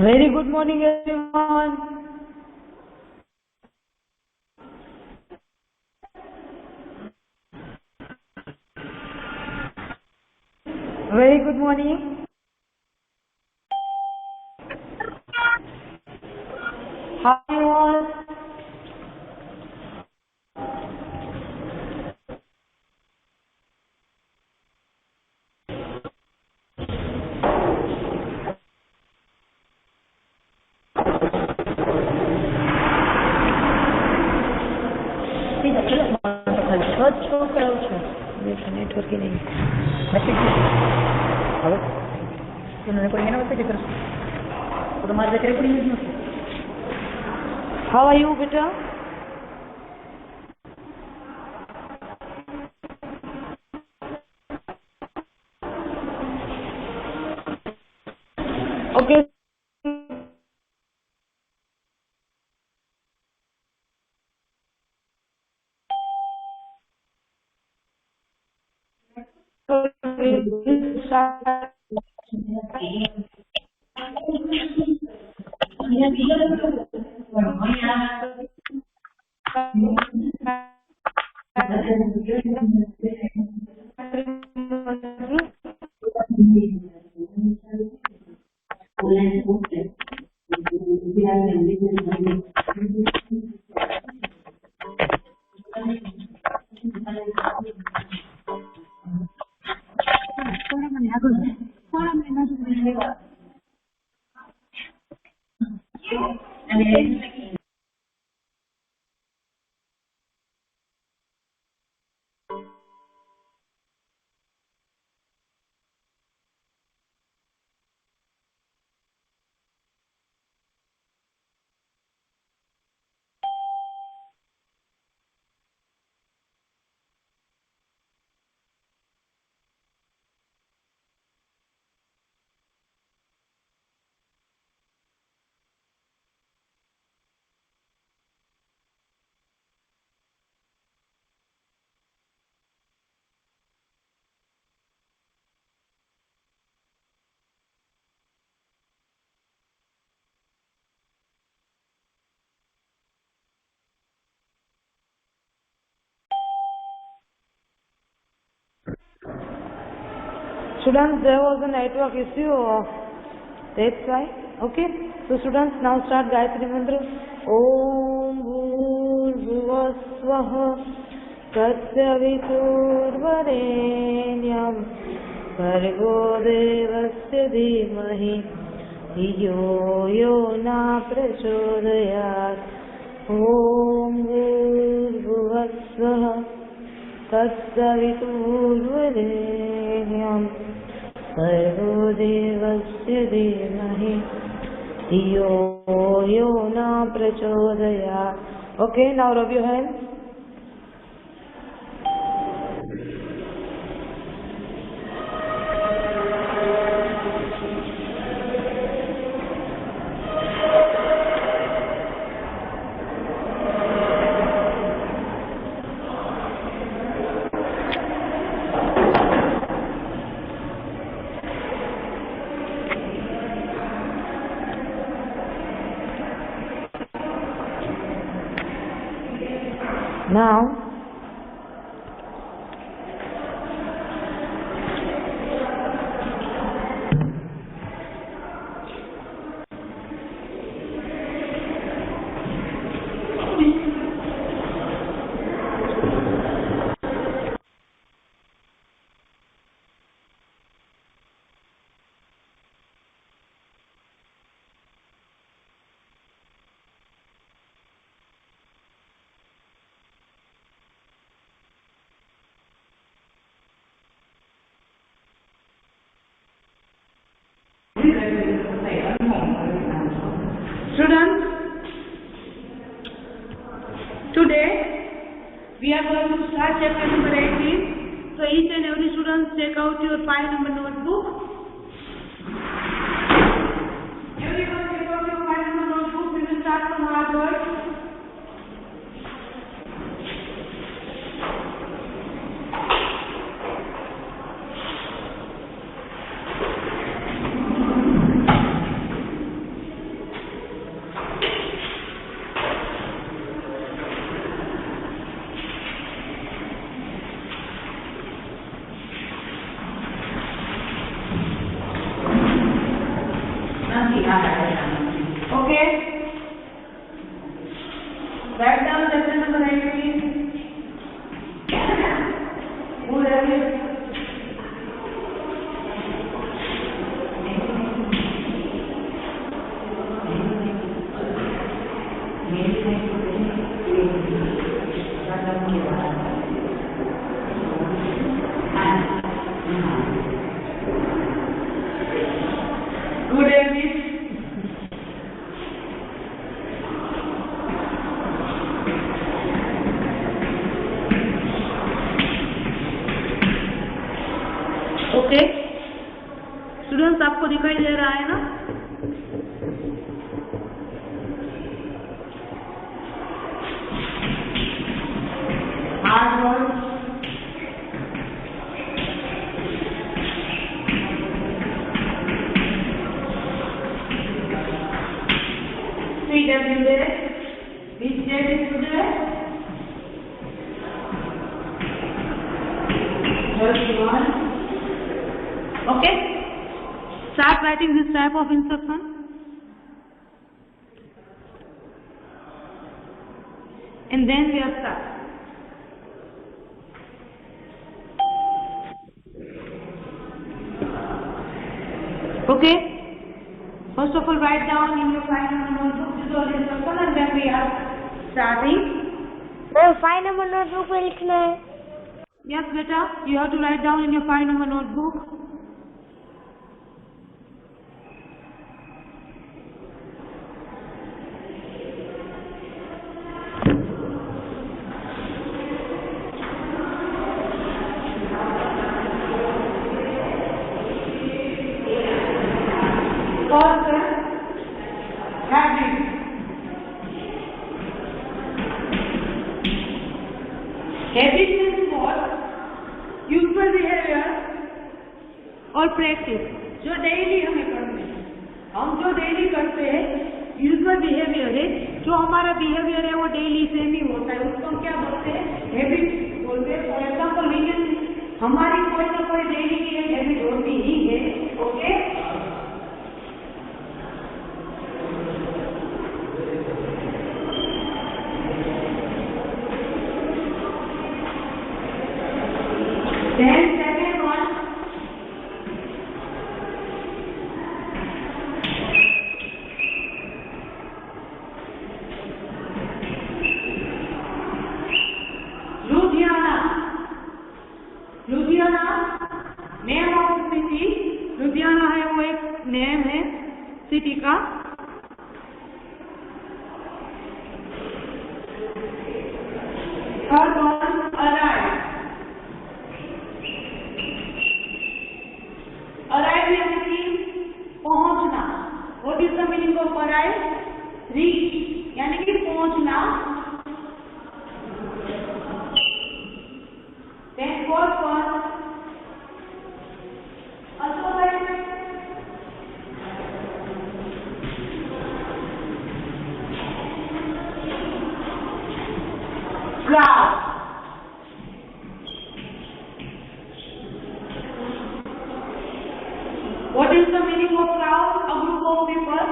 Very good morning, everyone. Very good morning. How are you all? Network ही नहीं How are you, beta? Okay. Students, there was a network issue. That's why. Okay. So students, now start Gayatri Mantra. Om Bhurvasvaha Tatsaviturvarenyam Bhargo Devasya Dhimahi Dhiyo Yo Na Prachodayat. Om Bhurvasvaha Tatsaviturvarenyam Bhargo Devasya Dhimahi Dhiyo Yo Na Prachodayat. Okay, now rub your hands. Now, students, today we are going to start chapter number 18. So each and every student take out your 5 number notebook. Everyone take out your 5 number notebook. We will start from hard words. Write down section number 19. Who read it? Good evening. Okay students, आपको दिखाई दे रहा है ना? Hard word PWA, which date is today? Just one. Okay. Start writing this type of instruction. And then we are start. Okay. First of all, write down in your 5 number notebook this all instruction, and then we are starting. वो 5 number notebook पे लिखना है. Yes, beta, you have to write down in your 5 number notebook. First, habit. Habit means what? Usual behavior और practice. जो daily हमें करते हैं, हम जो डेली करते हैं यूजुअल बिहेवियर है. जो हमारा बिहेवियर है वो डेली सेम ही होता है, उसको हम क्या बोलते हैं? हैबिट बोलते हैं. फॉर एग्जाम्पल रीजन, हमारी कोई ना कोई डेली की एक हैबिट होती ही है. Okay. Then second one, Ludhiana. Ludhiana, name of city. Ludhiana है वो एक नेम है सिटी का. Third one, arrive. Arrive यानी कि पहुंचना. What is the meaning of arrive? Reach यानी कि पहुंचना. Then fourth one, associate. Crowd. What is the meaning of crowd? A group of people.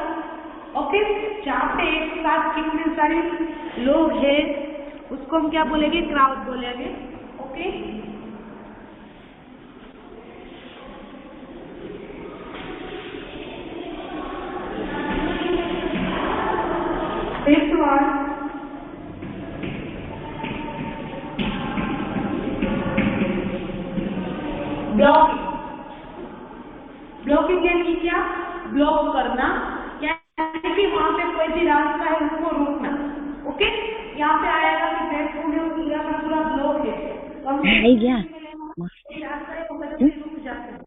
Okay, जहाँ पे एक साथ कितने सारे लोग हैं उसको हम क्या बोलेंगे? क्राउड बोलेंगे. Okay. Fifth one, blocking. Blocking यानी क्या? ब्लॉक करना, यानी कि वहां पे कोई भी रास्ता है उसको रोकना. ओके. यहाँ पे आएगा कि प्लेटफॉर्म है वो पूरा का पूरा ब्लॉक है, तो हम रास्ता है वो वजह से रुक जाते हैं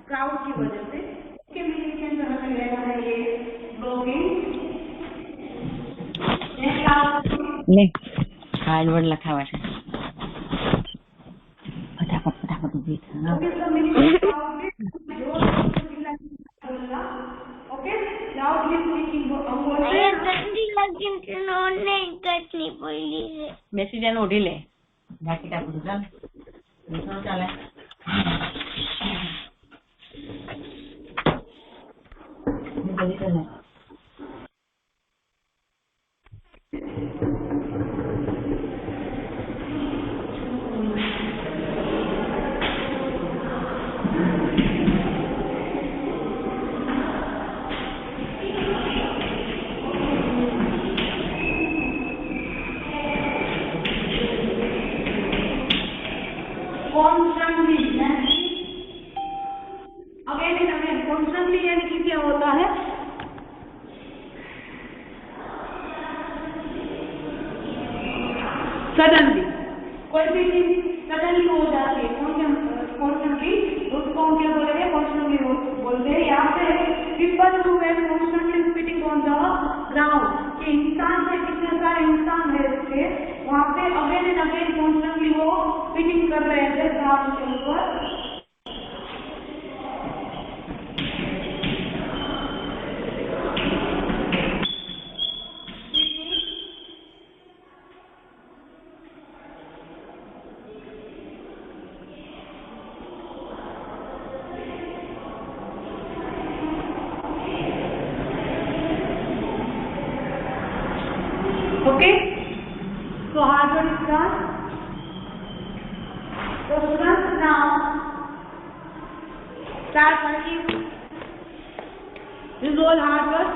क्राउड की वजह से. उसके मीनिंग के अंदर हमें लेना है ये ब्लॉकिंग. हार्ड वर्ड लखा हुआ है. फटाफट उभी था. મેસેજ એનો ઉડી લે બાકી ટાપું ચાલે બીજો ચાલે. બધી ચાલે. सडनली कोई भी चीज सडनली हो जाती है कॉन्स्टेंटली, उसको हम क्या बोलेंगे? कॉन्स्टेंटली बोलते हैं। यहाँ पे people who were constantly spitting on the ground, कि इंसान से कितने सारे इंसान रहते थे वहाँ पे अगेन एंड अगेन कॉन्स्टेंटली वो स्पिटिंग कर रहे थे ग्राउंड के ऊपर। Okay, so hard work is done. So students, now start working. This is all hard work.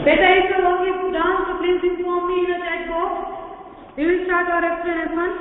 Better if the work is done, so please inform me in the chat box. We will start our explanation.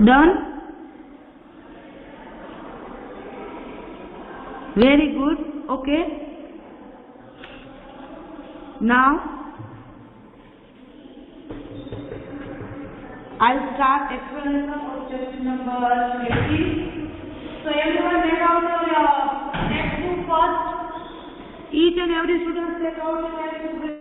Done? Very good. Okay. Now I'll start explanation of chapter number 18. So everyone take out your textbook first. Each and every student take out your textbook.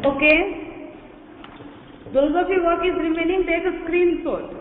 Okay. Those of you work is remaining, take a screenshot.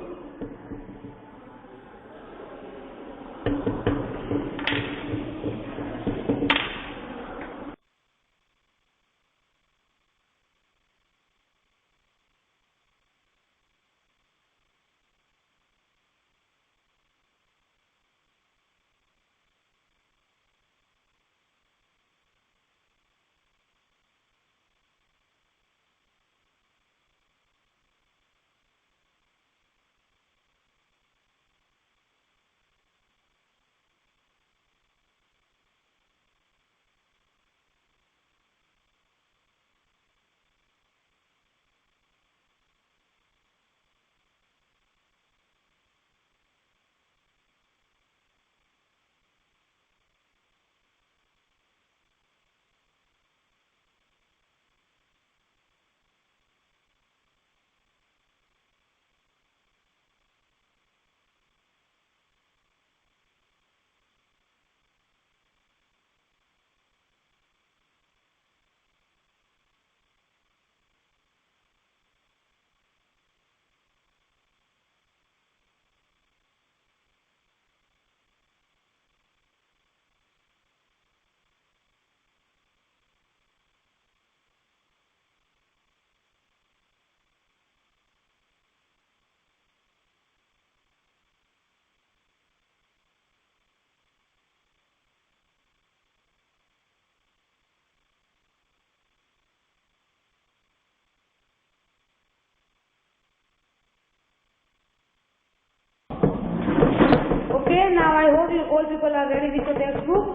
Okay, now I hope you all people are ready with the textbook.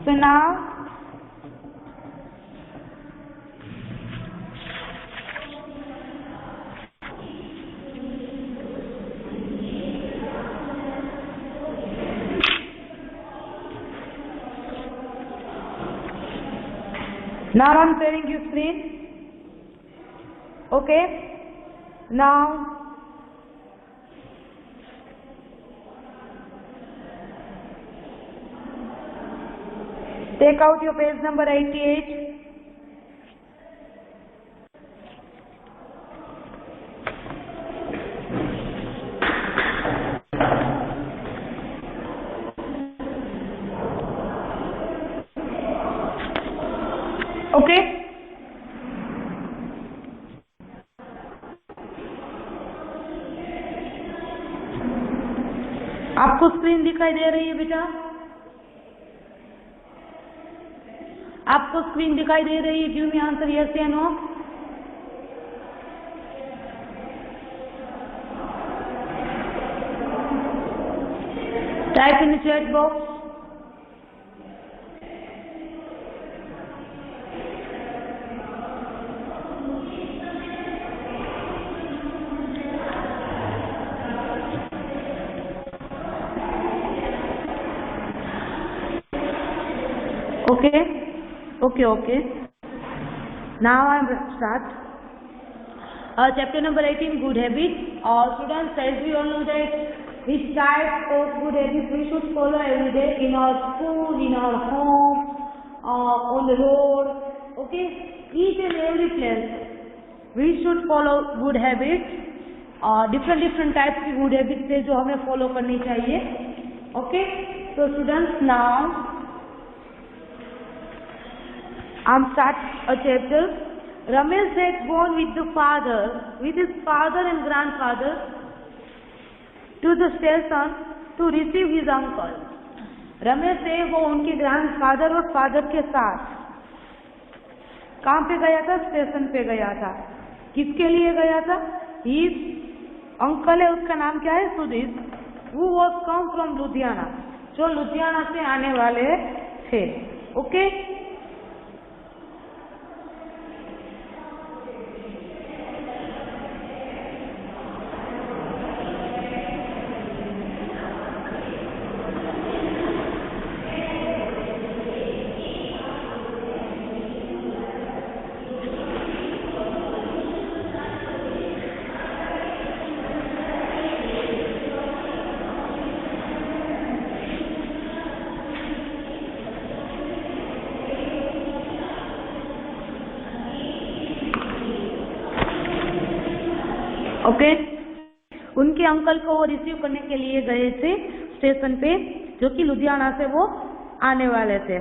So now I'm sharing your screen. Okay, now take out your page number 88. Okay. आपको screen दिखाई दे रही है बेटा? आपको screen दिखाई दे रही है? Give me answer yes या no. Type in the chat box. Okay. Now I will start. Chapter number 18, good habits. Students, as we all know that which type of good habits we should follow every day in our school, in our home, on the road. Okay, each and every place we should follow good habits. Different types की good habits है जो हमें follow करनी चाहिए. Okay, so students, now I'm start a chapter. Ramesh had gone with his father and grandfather to the station to receive his uncle. Ramesh है वो उनके grandfather और फादर के साथ कहाँ पे गया था? स्टेशन पे गया था। किसके लिए गया था? His अंकल है, उसका नाम क्या है? Sudhir. Who was come from Ludhiana, जो लुधियाना से आने वाले थे। ओके ओके उनके अंकल को वो रिसीव करने के लिए गए थे स्टेशन पे, जो कि लुधियाना से वो आने वाले थे।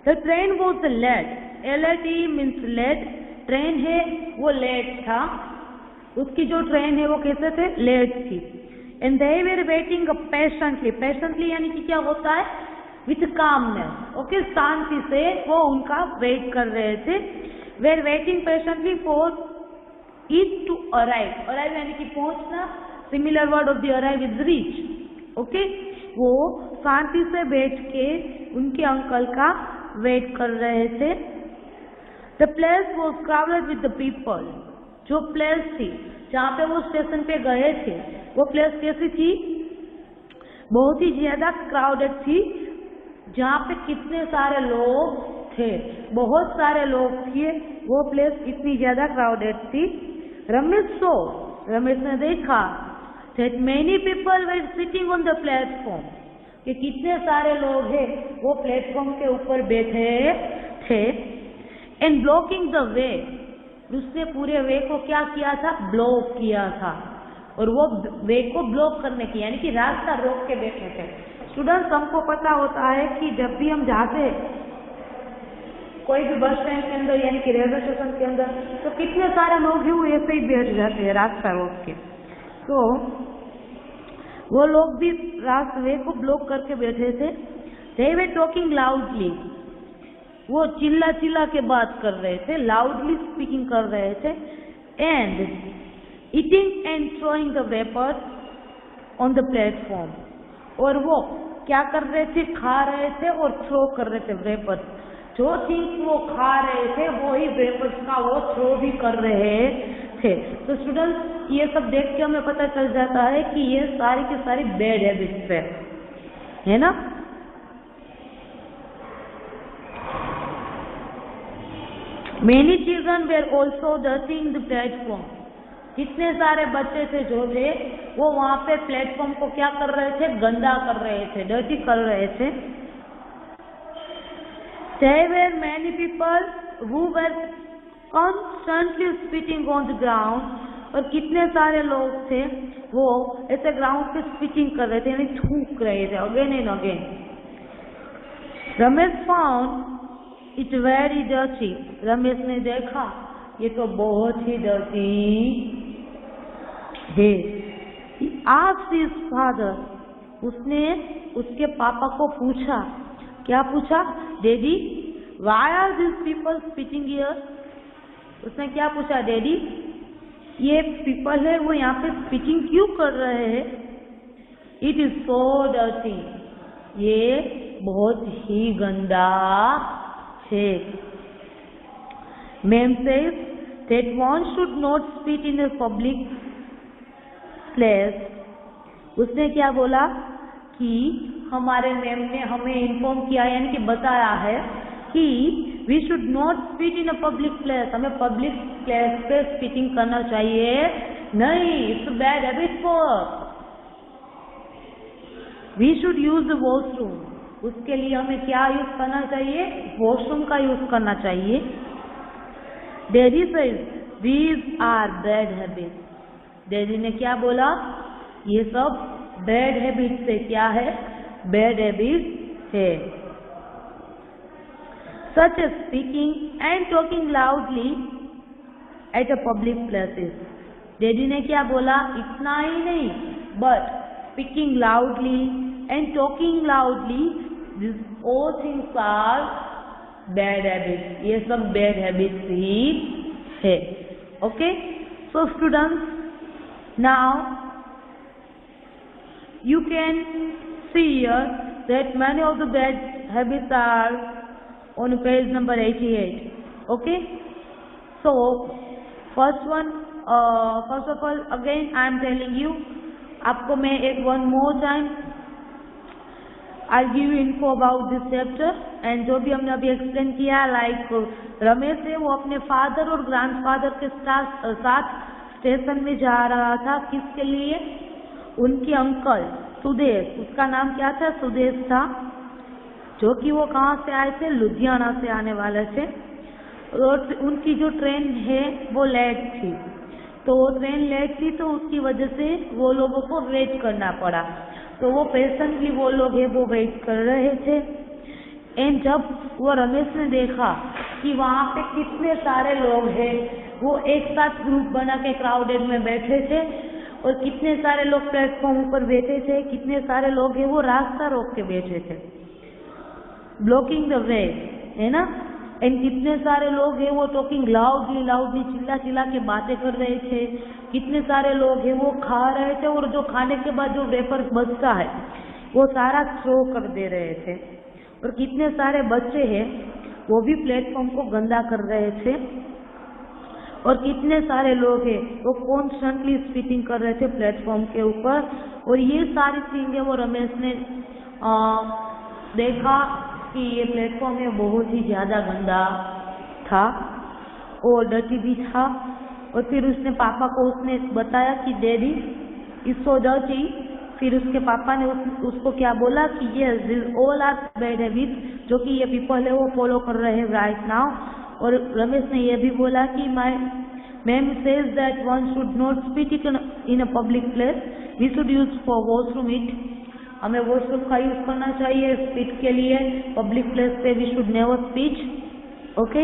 The train was late, LAT means late. Train है वो लेट था, उसकी जो ट्रेन है वो कैसे थे? लेट थी। And they were waiting patiently, patiently यानी कि क्या होता है? With calmness. ओके शांति से वो उनका वेट कर रहे थे। They waiting patiently for it to arrive, arrive यानी कि पहुंचना। Similar word of the arrive is reach. Okay वो शांति से बैठ के उनके अंकल का वेट कर रहे थे। The place was crowded with the people, जो प्लेस थी जहाँ पे वो स्टेशन पे गए थे वो प्लेस कैसी थी? बहुत ही ज्यादा क्राउडेड थी, जहाँ पे कितने सारे लोग थे, बहुत सारे लोग थे। वो प्लेस इतनी ज्यादा क्राउडेड थी। रमेश ने देखा that many people were sitting on the platform, कि कितने सारे लोग हैं वो प्लेटफॉर्म के ऊपर बैठे थे। एंड ब्लॉकिंग द वे, उसने पूरे वे को क्या किया था? ब्लॉक किया था। और वो वे को ब्लॉक करने की यानी कि रास्ता रोक के बैठे थे। स्टूडेंट्स हमको पता होता है कि जब भी हम जाते हैं कोई भी बस स्टैंड के अंदर यानी कि रेलवे स्टेशन के अंदर, तो कितने सारे लोग हैं वो ऐसे ही बैठ जाते हैं रास्ता रोक के। तो वो लोग भी रास्ते को ब्लॉक करके बैठे थे। They were talking loudly, वो चिल्ला चिल्ला के बात कर रहे थे, लाउडली स्पीकिंग कर रहे थे। And eating and throwing the wrappers on the platform, और वो क्या कर रहे थे? खा रहे थे और थ्रो कर रहे थे वेपर्स। जो थिंग्स वो खा रहे थे वो ही वेपर्स का वो थ्रो भी कर रहे थे। तो स्टूडेंट्स ये सब देख के हमें पता चल जाता है कि ये सारी की सारी बैड हैबिट्स है ना। Many children were also dirtying the platform, कितने सारे बच्चे थे जो थे वो वहां पे प्लेटफॉर्म को क्या कर रहे थे? गंदा कर रहे थे, डर्टी कर रहे थे। There were many people who were constantly spitting on the ground, और कितने सारे लोग थे वो ऐसे ग्राउंड पे स्पिटिंग कर रहे थे यानी थूक रहे थे again and again. Ramesh found it very dirty, Ramesh ने देखा ये तो बहुत ही डर्टी है। आस्क्ड हिज फादर, उसने उसके पापा को पूछा, क्या पूछा? Daddy why are this people spitting here? उसने क्या पूछा? डैडी ये पीपल है वो यहाँ पे स्पिटिंग क्यों कर रहे हैं? इट इज सो डर्टी, ये बहुत ही गंदा है। Ma'am says that one should not spit in a public place. उसने क्या बोला कि हमारे मैम ने हमें इन्फॉर्म किया यानी कि बताया है कि we should not spit in a public place, हमें पब्लिक प्लेस पे स्पीटिंग करना चाहिए नहीं, it's a bad habit for us. We should use the washroom, उसके लिए हमें क्या यूज करना चाहिए? वॉशरूम का यूज करना चाहिए। Daddy says these are bad habits. Daddy ने क्या बोला? ये सब बैड हैबिट्स है। क्या है? बैड हैबिट्स है। Such as speaking and talking loudly at a public places. Daddy ने क्या बोला? इतना ही नहीं, but speaking loudly and talking loudly, these all things are bad habits. ये सब bad habits ही है. Okay, so students, now you can see here that many of the bad habits are on page number 88. Okay, so first of all again I am telling you, आपको मैं एक one more time I'll give you info about this chapter, and जो भी हमने अभी explain किया, like Ramesh है वो अपने फादर और ग्रैंडफादर के साथ स्टेशन में जा रहा था. किसके लिए? उनके अंकल सुदेश, उसका नाम क्या था? सुदेश था, जो कि वो कहाँ से आए थे? लुधियाना से आने वाले थे. और उनकी जो ट्रेन है वो लेट थी, तो वो ट्रेन लेट थी तो उसकी वजह से वो लोगों को वेट करना पड़ा. तो वो पेशेंटली वो लोग है वो वेट कर रहे थे. एंड जब वो रमेश ने देखा कि वहाँ पे कितने सारे लोग हैं, वो एक साथ ग्रुप बना के क्राउडेड में बैठे थे और कितने सारे लोग प्लेटफॉर्म ऊपर बैठे थे, कितने सारे लोग हैं वो रास्ता रोक के बैठे थे, ब्लॉकिंग द वे, है ना. एंड कितने सारे लोग हैं वो टॉकिंग लाउडली चिल्ला के बातें कर रहे थे. कितने सारे लोग हैं वो खा रहे थे और जो खाने के बाद जो वेफर बचता है वो सारा थ्रो कर दे रहे थे. और कितने सारे बच्चे हैं वो भी प्लेटफॉर्म को गंदा कर रहे थे. और कितने सारे लोग हैं वो कॉन्स्टेंटली स्पीटिंग कर रहे थे प्लेटफॉर्म के ऊपर. और ये सारी चीजें वो रमेश ने देखा कि ये प्लेटफॉर्म है बहुत ही ज़्यादा गंदा था और डर्टी भी था. और फिर उसने पापा को उसने बताया कि डैडी इज सो डर्टी. फिर उसके पापा ने उसको क्या बोला कि ये ऑल आर बैड हैबिट्स, जो कि ये पीपल है वो फॉलो कर रहे हैं राइट नाउ. और रमेश ने ये भी बोला कि my ma'am says that one should not speak in a public place, we should use for washroom it. हमें वॉशरूम का यूज करना चाहिए स्पीच के लिए, पब्लिक प्लेस पे we should never speech. Okay,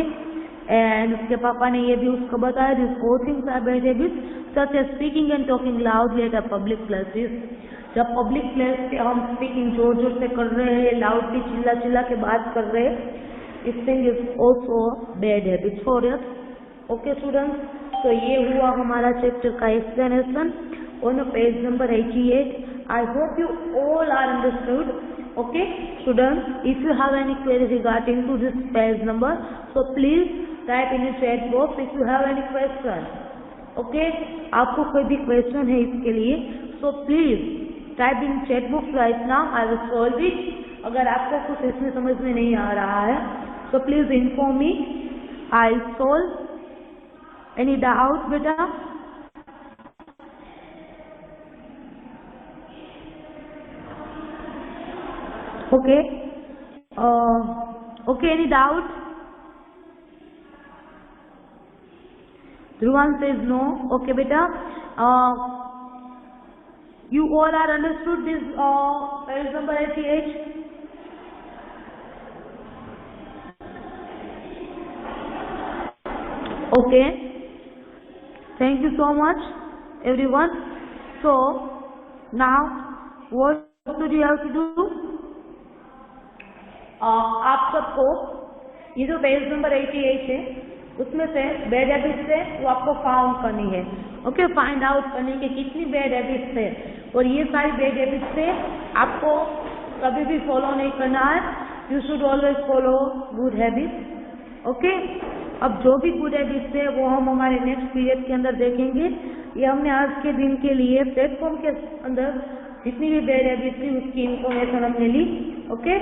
and उसके पापा ने ये भी उसको बताया this four things are bad habits such as speaking and talking loudly at a public places. जब पब्लिक प्लेस पे हम स्पीकिंग जोर जोर से कर रहे हैं, लाउडली चिल्ला के बात कर रहे हैं, इस thing is also bad habits for us. Okay students, तो ये हुआ हमारा चैप्टर का explanation on page number 88. I hope you all are understood. Okay, students, if you have any query regarding to this page number, so please type in the chat box if you have any question. Okay, आपको कोई भी question है इसके लिए, so please type in chat box right now. I will solve it. अगर आपको कुछ इसमें समझ में नहीं आ रहा है, so please inform me. I'll solve. Any doubt, बेटा? Okay. Okay, any doubt? Dhruvan says no. Okay, beta. You all are understood this page number 88? Okay. Thank you so much, everyone. So, now, what do you have to do? आप सबको ये जो page number 88 है उसमें से bad habits है वो आपको फाउंड करनी है. ओके, फाइंड आउट करनी है कि कितनी बैड हैबिट्स है. और ये सारी बैड हैबिट्स है आपको कभी भी फॉलो नहीं करना है. You should always follow good habits. Okay, अब जो भी गुड हैबिट्स है वो हम हमारे नेक्स्ट पीरियड के अंदर देखेंगे. ये हमने आज के दिन के लिए प्लेटफॉर्म के अंदर जितनी भी बैड हैबिट्स थी उसकी इंफॉर्मेशन हमने ली. Okay,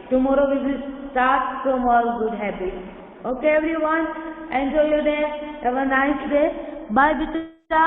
tomorrow we will start from all good habits. Okay everyone, enjoy your day, have a nice day. Bye beta.